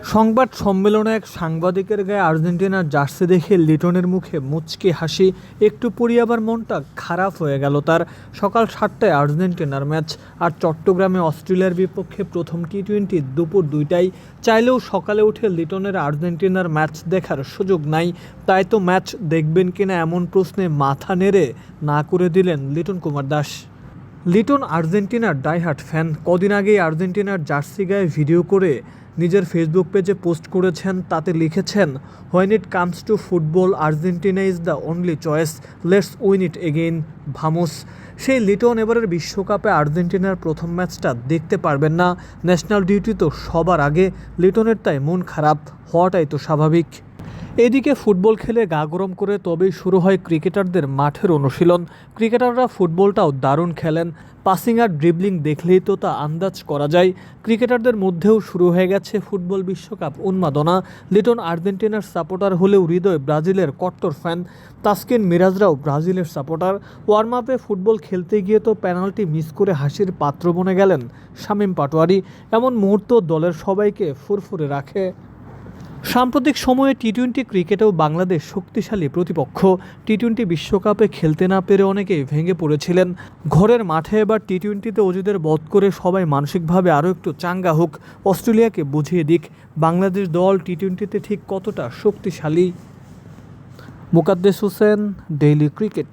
সংবাদ সম্মেলনে এক সাংবাদিকের গায়ে আর্জেন্টিনার জার্সি দেখে লিটনের মুখে মুচকি হাসি। একটু পরই আবার মনটা খারাপ হয়ে গেল তার। সকাল 7টায় আর্জেন্টিনার ম্যাচ, আর চট্টগ্রামে অস্ট্রেলিয়ার বিপক্ষে প্রথম টি-20 দুপুর 2টায়। চাইলেও সকালে উঠে লিটনের আর্জেন্টিনার ম্যাচ দেখার সুযোগ নাই। তাই তো ম্যাচ দেখবেন কিনা এমন প্রশ্নে মাথা নেড়ে না করে দিলেন লিটন কুমার দাস। লিটন আর্জেন্টিনার ডাইহার্ট ফ্যান। কদিন আগেই আর্জেন্টিনার জার্সি গায়ে ভিডিও করে নিজের ফেসবুক পেজে পোস্ট করেছেন। তাতে লিখেছেন, when it comes to football Argentina is the only choice, let's win it again, ভামোস। সেই লিটন এবারের বিশ্বকাপে আর্জেন্টিনার প্রথম ম্যাচটা দেখতে পারবেন না। ন্যাশনাল ডিউটি তো সবার আগে। লিটনের তাই মন খারাপ হওয়াটাই তো স্বাভাবিক। এদিকে ফুটবল খেলে গা গরম করে তবেই শুরু হয় ক্রিকেটারদের মাঠের অনুশীলন। ক্রিকেটাররা ফুটবলটাও দারুণ খেলেন। পাসিং আর ড্রিবলিং দেখলেই তো তা আন্দাজ করা যায়। ক্রিকেটারদের মধ্যেও শুরু হয়ে গেছে ফুটবল বিশ্বকাপ উন্মাদনা। লিটন আর্জেন্টিনার সাপোর্টার হলেও হৃদয় ব্রাজিলের কট্টর ফ্যান। তাসকিন মিরাজরাও ব্রাজিলের সাপোর্টার। ওয়ার্ম আপে ফুটবল খেলতে গিয়ে তো পেনাল্টি মিস করে হাসির পাত্র বনে গেলেন শামীম পাটোয়ারি। এমন মুহূর্ত দলের সবাইকে ফুরফুরে রাখে। সাম্প্রতিক সময়ে টি-20 ক্রিকেটেও বাংলাদেশ শক্তিশালী প্রতিপক্ষ। টি-20 বিশ্বকাপে খেলতে না পেরে অনেকেই ভেঙে পড়েছিলেন। ঘরের মাঠে এবার টি-20তে অজিদের বধ করে সবাই মানসিকভাবে আরও একটু চাঙ্গা হোক, অস্ট্রেলিয়াকে বুঝিয়ে দিক বাংলাদেশ দল টি-20তে ঠিক কতটা শক্তিশালী। Mukaddes Hossain, daily cricket.